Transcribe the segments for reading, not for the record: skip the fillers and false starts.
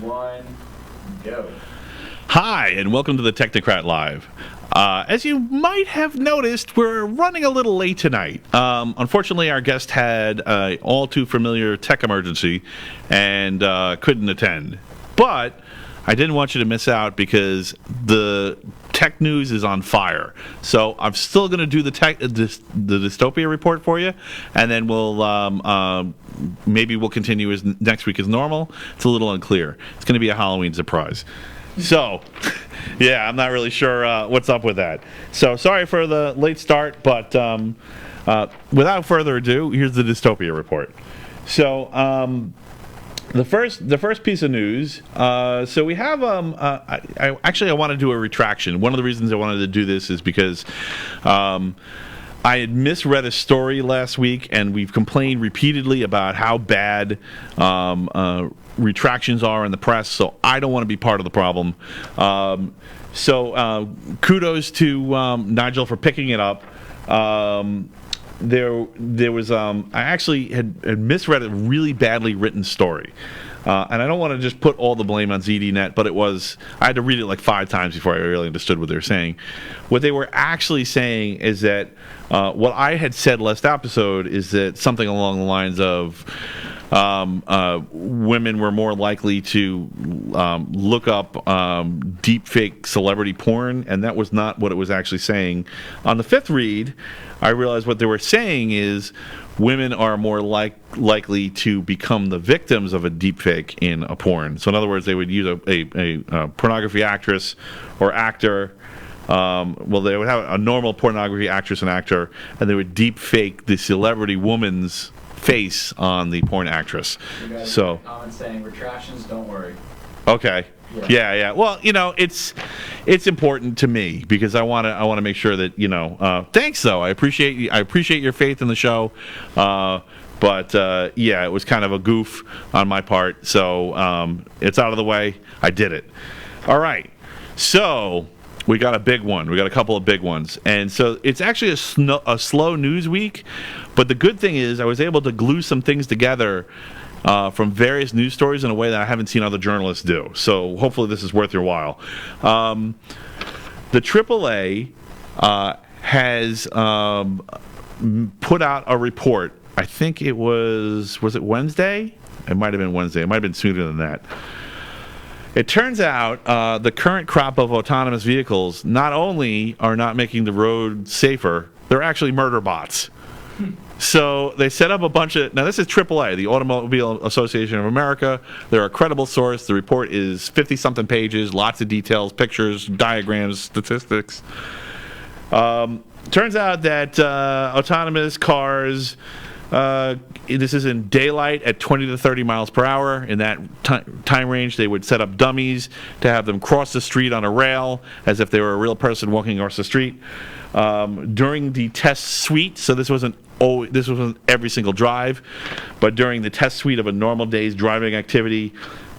one, go. Hi, and welcome to the Technocrat Live. As you might have noticed, we're running a little late tonight. Unfortunately, our guest had an all too familiar tech emergency and couldn't attend. But I didn't want you to miss out because the tech news is on fire. So I'm still going to do the Dystopia report for you, and then maybe we'll continue as next week as normal. It's a little unclear. It's going to be a Halloween surprise. So, yeah, I'm not really sure what's up with that. So, sorry for the late start, but without further ado, here's the Dystopia report. So, the first piece of news. So we have. I want to do a retraction. One of the reasons I wanted to do this is because I had misread a story last week, and we've complained repeatedly about how bad retractions are in the press, so I don't want to be part of the problem. So kudos to Nigel for picking it up. There was I actually had misread a really badly written story. And I don't want to just put all the blame on ZDNet, but I had to read it like 5 times before I really understood what they were saying. What they were actually saying is that what I had said last episode is that something along the lines of women were more likely to look up deep fake celebrity porn, and that was not what it was actually saying. On the 5th read, I realized what they were saying is women are more likely to become the victims of a deep fake in a porn. So in other words, they would use a pornography actress or actor. They would have a normal pornography actress and actor, and they would deep fake the celebrity woman's face on the porn actress. You guys So comments saying retractions, don't worry. okay. Yeah. Well, it's important to me because I want to make sure that thanks though. I appreciate your faith in the show. But it was kind of a goof on my part. So it's out of the way. I did it. All right. So we got a big one. We got a couple of big ones. And so it's actually a slow news week. But the good thing is I was able to glue some things together from various news stories in a way that I haven't seen other journalists do. So hopefully this is worth your while. The AAA has put out a report. I think it was it Wednesday? It might have been Wednesday. It might have been sooner than that. It turns out the current crop of autonomous vehicles not only are not making the road safer, they're actually murder bots. So they set up a bunch of... Now, this is AAA, the Automobile Association of America. They're a credible source. The report is 50-something pages, lots of details, pictures, diagrams, statistics. Turns out that autonomous cars... this is in daylight at 20 to 30 miles per hour. In that time range, they would set up dummies to have them cross the street on a rail as if they were a real person walking across the street. During the test suite, so this wasn't every single drive, but during the test suite of a normal day's driving activity,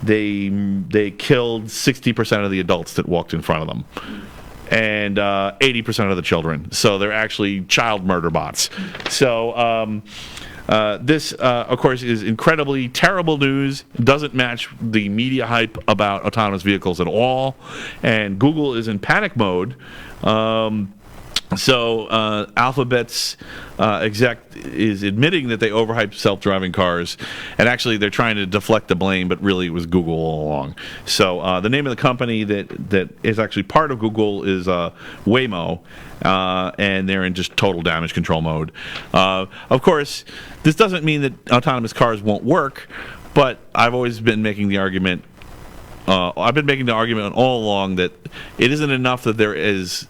they killed 60% of the adults that walked in front of them. And 80% of the children. So they're actually child murder bots. So this, of course, is incredibly terrible news. Doesn't match the media hype about autonomous vehicles at all. And Google is in panic mode. So Alphabet's exec is admitting that they overhyped self-driving cars, and actually they're trying to deflect the blame, but really it was Google all along. So the name of the company that is actually part of Google is Waymo, and they're in just total damage control mode. Of course, this doesn't mean that autonomous cars won't work, but I've always been making the argument all along that it isn't enough that they're as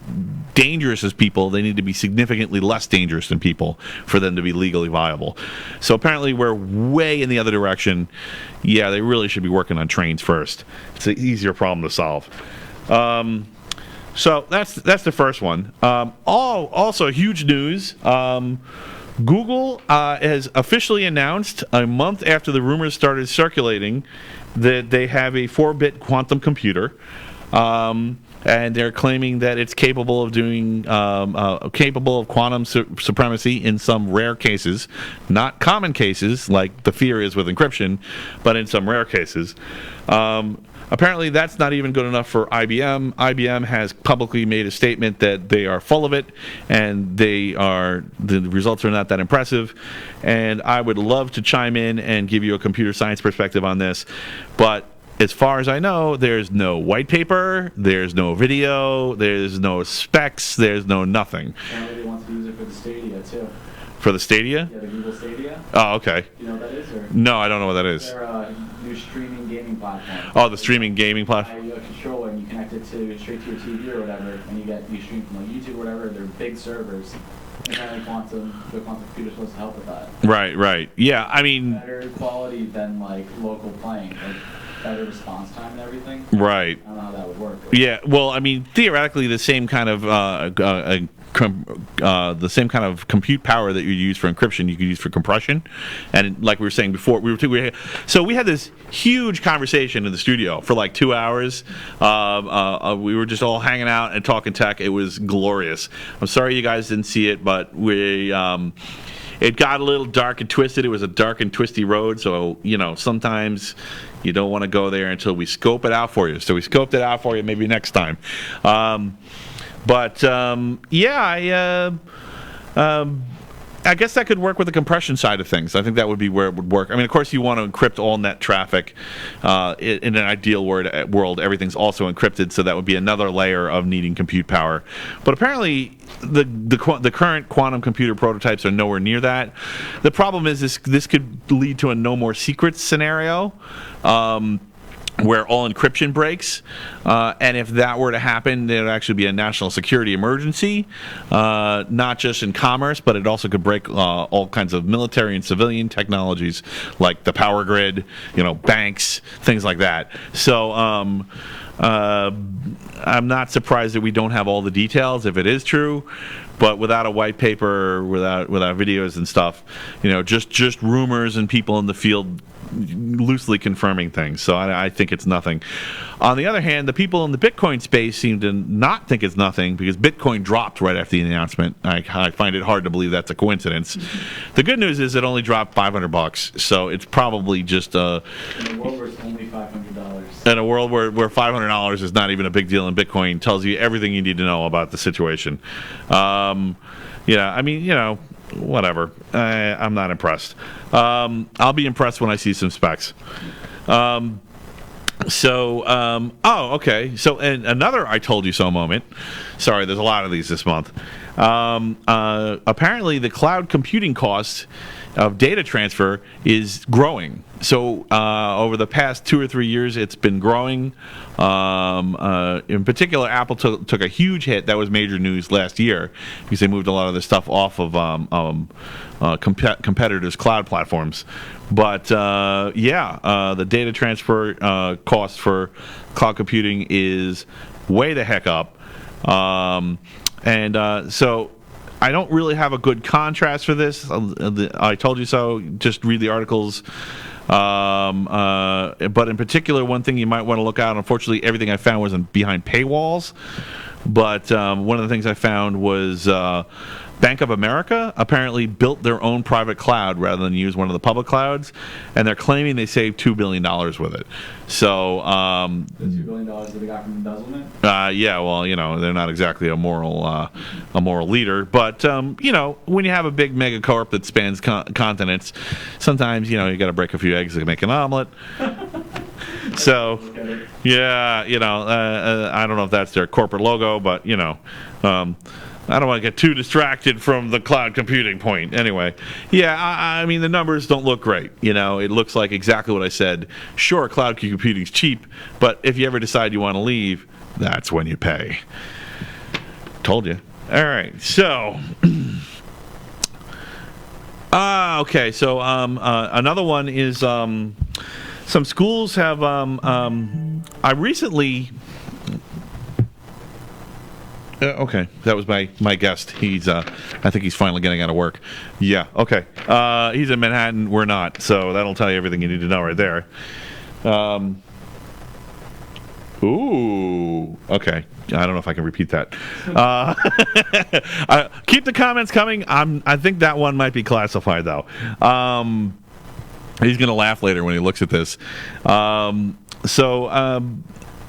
dangerous as people. They need to be significantly less dangerous than people for them to be legally viable. So apparently we're way in the other direction. Yeah, they really should be working on trains first. It's an easier problem to solve. So that's the first one. Also huge news. Google has officially announced a month after the rumors started circulating that they have a 4-bit quantum computer. and they're claiming that it's capable of doing capable of quantum supremacy in some rare cases, not common cases like the fear is with encryption, but in some rare cases. Apparently, that's not even good enough for IBM. IBM has publicly made a statement that they are full of it, and the results are not that impressive. And I would love to chime in and give you a computer science perspective on this, but as far as I know, there's no white paper, there's no video, there's no specs, there's no nothing. Apparently, they want to use it for the Stadia too. For the Stadia? Yeah, the Google Stadia. Oh, okay. You know what that is? Or? No, I don't know what that is. They're a new streaming gaming platform. Oh, the streaming gaming platform. You have a controller and you connect it straight to your TV or whatever, and you stream from like YouTube or whatever. They're big servers. And apparently, the quantum computer's supposed to help with that. Right. Yeah, I mean. Better quality than like local playing. Like, better response time and everything. Right. I don't know how that would work. Yeah, well, I mean, theoretically, the same kind of compute power that you use for encryption, you could use for compression. And like we were saying before, we had this huge conversation in the studio for like 2 hours. We were just all hanging out and talking tech. It was glorious. I'm sorry you guys didn't see it, but it got a little dark and twisted. It was a dark and twisty road, so sometimes you don't want to go there until we scope it out for you. So we scoped it out for you, maybe next time. I guess that could work with the compression side of things. I think that would be where it would work. I mean, of course, you want to encrypt all net traffic. In an ideal world, everything's also encrypted, so that would be another layer of needing compute power. But apparently, the current quantum computer prototypes are nowhere near that. The problem is this could lead to a no more secrets scenario. Where all encryption breaks, and if that were to happen, there would actually be a national security emergency, not just in commerce, but it also could break all kinds of military and civilian technologies, like the power grid, banks, things like that. So I'm not surprised that we don't have all the details if it is true. But without a white paper, without videos and stuff, just rumors and people in the field loosely confirming things. So I think it's nothing. On the other hand, the people in the Bitcoin space seem to not think it's nothing because Bitcoin dropped right after the announcement. I find it hard to believe that's a coincidence. The good news is it only dropped $500, so it's probably just in a world where it's only $500. In a world where $500 is not even a big deal in Bitcoin, tells you everything you need to know about the situation. Whatever. I'm not impressed. I'll be impressed when I see some specs. Okay. So, and another I told you so moment. Sorry, there's a lot of these this month. Apparently, the cloud computing cost of data transfer is growing. So over the past 2 or 3 years, it's been growing. In particular, Apple took a huge hit. That was major news last year because they moved a lot of their stuff off of competitors' cloud platforms. But the data transfer cost for cloud computing is way the heck up. So I don't really have a good contrast for this. I told you so. Just read the articles. But in particular, one thing you might want to look out. Unfortunately, everything I found wasn't behind paywalls. But one of the things I found was Bank of America apparently built their own private cloud rather than use one of the public clouds, and they're claiming they saved $2 billion with it. So the $2 billion that they got from embezzlement. Yeah, well, they're not exactly a moral leader, but when you have a big megacorp that spans continents, sometimes you got to break a few eggs to make an omelet. So, yeah, I don't know if that's their corporate logo, but I don't want to get too distracted from the cloud computing point. Anyway, yeah, I mean, the numbers don't look great. It looks like exactly what I said. Sure, cloud computing's cheap, but if you ever decide you want to leave, that's when you pay. Told you. All right, so... okay, so another one is some schools have... I recently... okay, that was my guest. He's I think he's finally getting out of work. Yeah, okay. He's in Manhattan. We're not, so that'll tell you everything you need to know right there. Ooh. Okay. I don't know if I can repeat that. Keep the comments coming. I think that one might be classified, though. He's going to laugh later when he looks at this.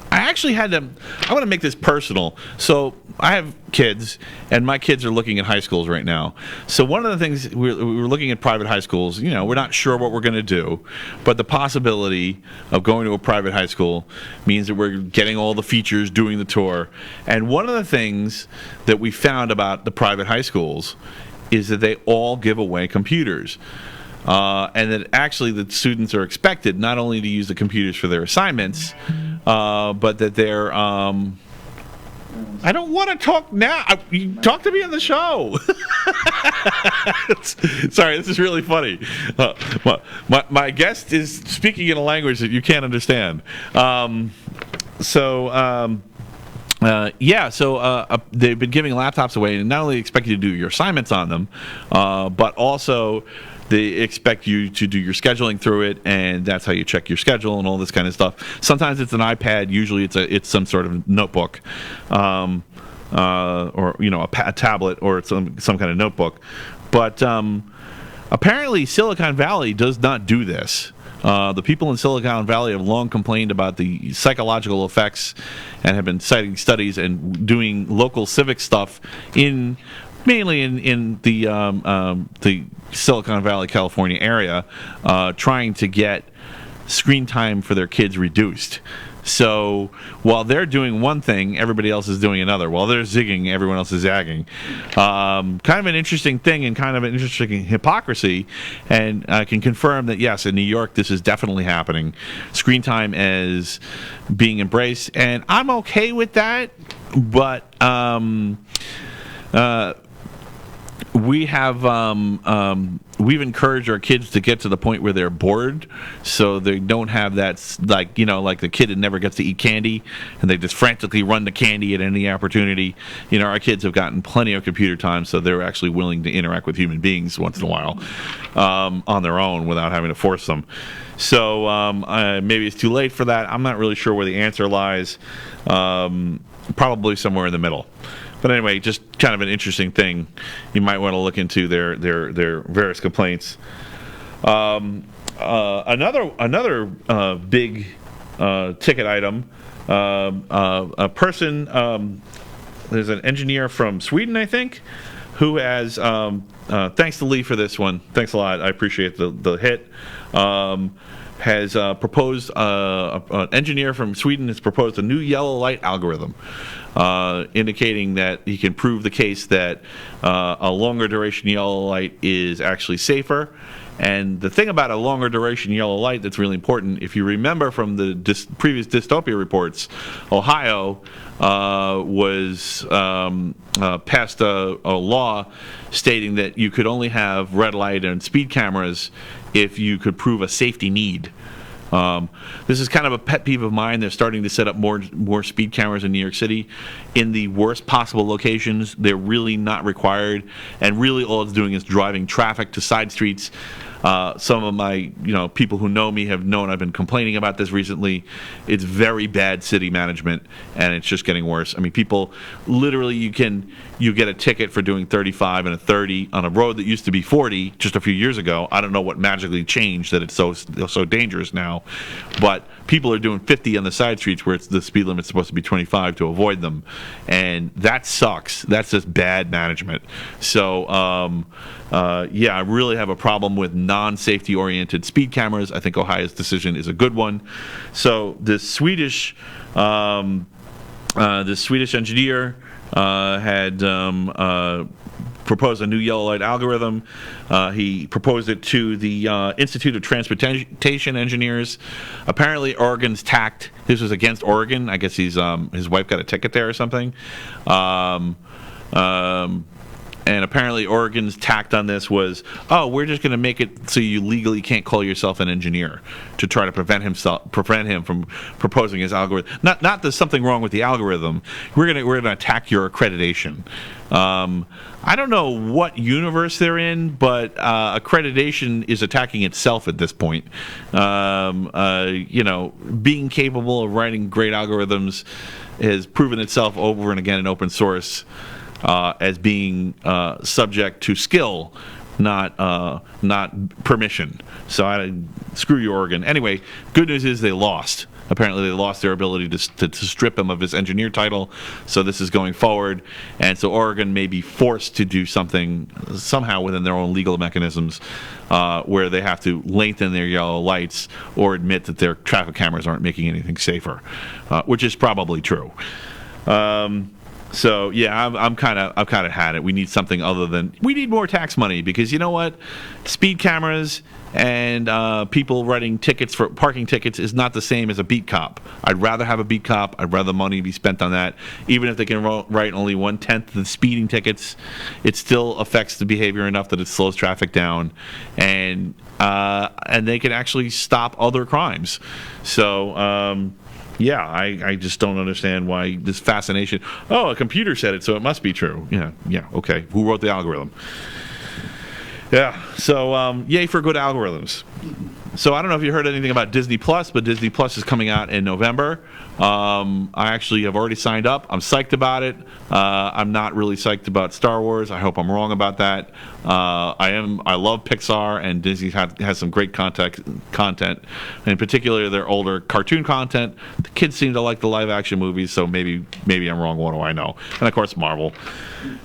I actually had to. I want to make this personal. So I have kids, and my kids are looking at high schools right now. So one of the things we're looking at private high schools. You know, we're not sure what we're going to do, but the possibility of going to a private high school means that we're getting all the features, doing the tour. And one of the things that we found about the private high schools is that they all give away computers. And that actually the students are expected not only to use the computers for their assignments, but that they're... I don't want to talk now. You talk to me on the show. Sorry, this is really funny. My guest is speaking in a language that you can't understand. They've been giving laptops away, and not only expect you to do your assignments on them, but also... They expect you to do your scheduling through it, and that's how you check your schedule and all this kind of stuff. Sometimes it's an iPad. Usually it's some sort of notebook, or a tablet, or it's some kind of notebook. But apparently Silicon Valley does not do this. The people in Silicon Valley have long complained about the psychological effects and have been citing studies and doing local civic stuff mainly in the Silicon Valley, California area, trying to get screen time for their kids reduced. So while they're doing one thing, everybody else is doing another. While they're zigging, everyone else is zagging. Kind of an interesting thing and kind of an interesting hypocrisy. And I can confirm that, yes, in New York, this is definitely happening. Screen time is being embraced. And I'm okay with that. But... we've encouraged our kids to get to the point where they're bored, so they don't have that, like the kid that never gets to eat candy and they just frantically run to candy at any opportunity. Our kids have gotten plenty of computer time, so they're actually willing to interact with human beings once in a while on their own without having to force them. So maybe it's too late for that. I'm not really sure where the answer lies. Probably somewhere in the middle. But anyway, just kind of an interesting thing. You might want to look into their various complaints. Another big ticket item. A person. There's an engineer from Sweden, I think, who has. Thanks to Lee for this one. Thanks a lot. I appreciate the hit. Has proposed, an engineer from Sweden has proposed a new yellow light algorithm, indicating that he can prove the case that a longer duration yellow light is actually safer. And the thing about a longer duration yellow light that's really important, if you remember from the previous Dystopia reports, Ohio was passed a law stating that you could only have red light and speed cameras if you could prove a safety need. This is kind of a pet peeve of mine. They're starting to set up more speed cameras in New York City in the worst possible locations. They're really not required, and really all it's doing is driving traffic to side streets. Some of my people who know me have known I've been complaining about this recently. It's very bad city management, and it's just getting worse. I mean, people literally, you get a ticket for doing 35 and a 30 on a road that used to be 40 just a few years ago. I don't know what magically changed that it's so dangerous now, but people are doing 50 on the side streets where the speed limit's supposed to be 25 to avoid them, and that sucks. That's just bad management. So I really have a problem with non-safety oriented speed cameras. I think Ohio's decision is a good one. So the Swedish engineer had proposed a new yellow light algorithm. He proposed it to the Institute of Transportation Engineers. Apparently, Oregon's TACT. This was against Oregon. I guess his wife got a ticket there or something. And apparently Oregon's tact on this was, oh, we're just going to make it so you legally can't call yourself an engineer to try to prevent him from proposing his algorithm. Not there's something wrong with the algorithm. We're gonna attack your accreditation. I don't know what universe they're in, but accreditation is attacking itself at this point. Being capable of writing great algorithms has proven itself over and again in open source as being subject to skill, not permission. So screw you, Oregon. Anyway, good news is they lost. Apparently they lost their ability to strip him of his engineer title, so this is going forward, and so Oregon may be forced to do something somehow within their own legal mechanisms where they have to lengthen their yellow lights or admit that their traffic cameras aren't making anything safer, which is probably true. So yeah, I've kind of had it. We need something other than, we need more tax money, because you know what, speed cameras and people writing tickets for parking tickets is not the same as a beat cop. I'd rather have a beat cop. I'd rather money be spent on that, even if they can write only 1/10 of the speeding tickets. It still affects the behavior enough that it slows traffic down, and they can actually stop other crimes. So. Yeah, I just don't understand why this fascination. Oh, a computer said it, so it must be true. Yeah, okay. Who wrote the algorithm? Yeah, so yay for good algorithms. So I don't know if you heard anything about Disney Plus, but Disney Plus is coming out in November. I actually have already signed up. I'm psyched about it. I'm not really psyched about Star Wars. I hope I'm wrong about that. I love Pixar, and Disney has some great content, in particular their older cartoon content. The kids seem to like the live action movies, so maybe I'm wrong. What do I know? And of course Marvel.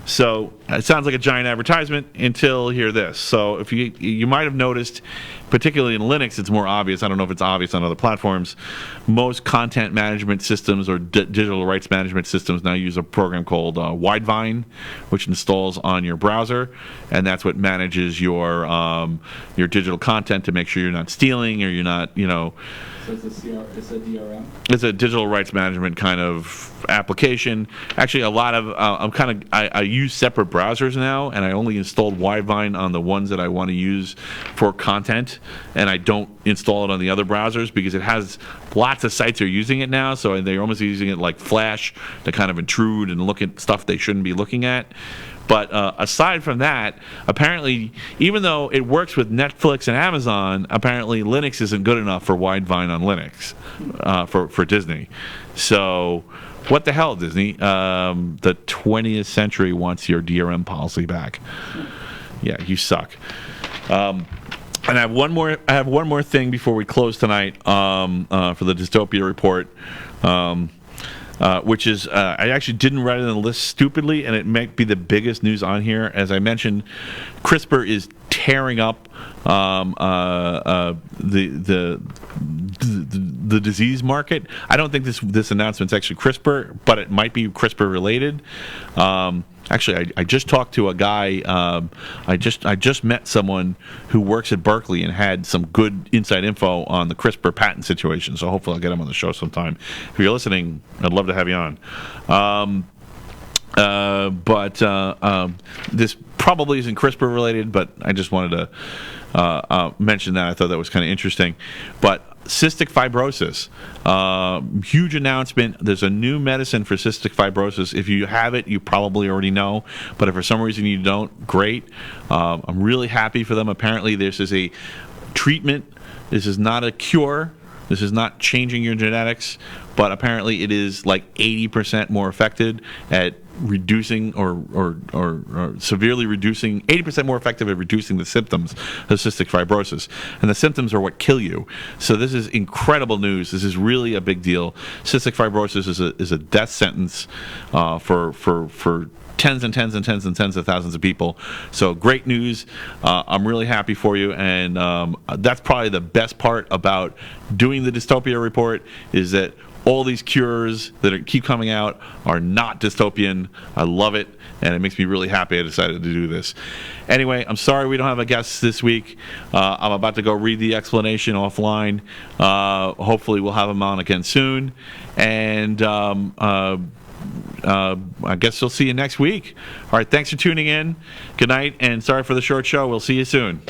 So it sounds like a giant advertisement until you hear this. So if you might have noticed, particularly in Linux, it's more obvious. I don't know if it's obvious on other platforms. Most content management systems or digital rights management systems now use a program called Widevine, which installs on your browser, and that's what manages your digital content to make sure you're not stealing or you're not, So it's a DRM? It's a digital rights management kind of application. Actually, a lot of I use separate browsers now, and I only installed Widevine on the ones that I want to use for content, and I don't install it on the other browsers because it has lots of sites are using it now, so they're almost using it like Flash to kind of intrude and look at stuff they shouldn't be looking at. But aside from that, apparently, even though it works with Netflix and Amazon, apparently Linux isn't good enough for Widevine on Linux for Disney. So what the hell, Disney? The 20th century wants your DRM policy back. Yeah, you suck. And I have one more thing before we close tonight for the Dystopia report. Which is, I actually didn't write it in the list stupidly, and it might be the biggest news on here. As I mentioned, CRISPR is tearing up the disease market. I don't think this announcement's actually CRISPR, but it might be CRISPR related. Actually, I just talked to a guy. I just met someone who works at Berkeley and had some good inside info on the CRISPR patent situation. So hopefully I'll get him on the show sometime. If you're listening, I'd love to have you on. But this probably isn't CRISPR related, but I just wanted to mention that. I thought that was kind of interesting. But cystic fibrosis, huge announcement. There's a new medicine for cystic fibrosis. If you have it, you probably already know, but if for some reason you don't, great. I'm really happy for them. Apparently this is a treatment. This is not a cure. This is not changing your genetics, but apparently it is like 80% more effective at reducing or severely reducing, 80% more effective at reducing the symptoms of cystic fibrosis. And the symptoms are what kill you. So this is incredible news. This is really a big deal. Cystic fibrosis is a death sentence for tens and tens and tens and tens of thousands of people. So great news. I'm really happy for you, and that's probably the best part about doing the Dystopia report, is that all these cures that keep coming out are not dystopian. I love it, and it makes me really happy I decided to do this. Anyway, I'm sorry we don't have a guest this week. I'm about to go read the explanation offline. Hopefully we'll have him on again soon. And I guess we'll see you next week. All right, thanks for tuning in. Good night, and sorry for the short show. We'll see you soon.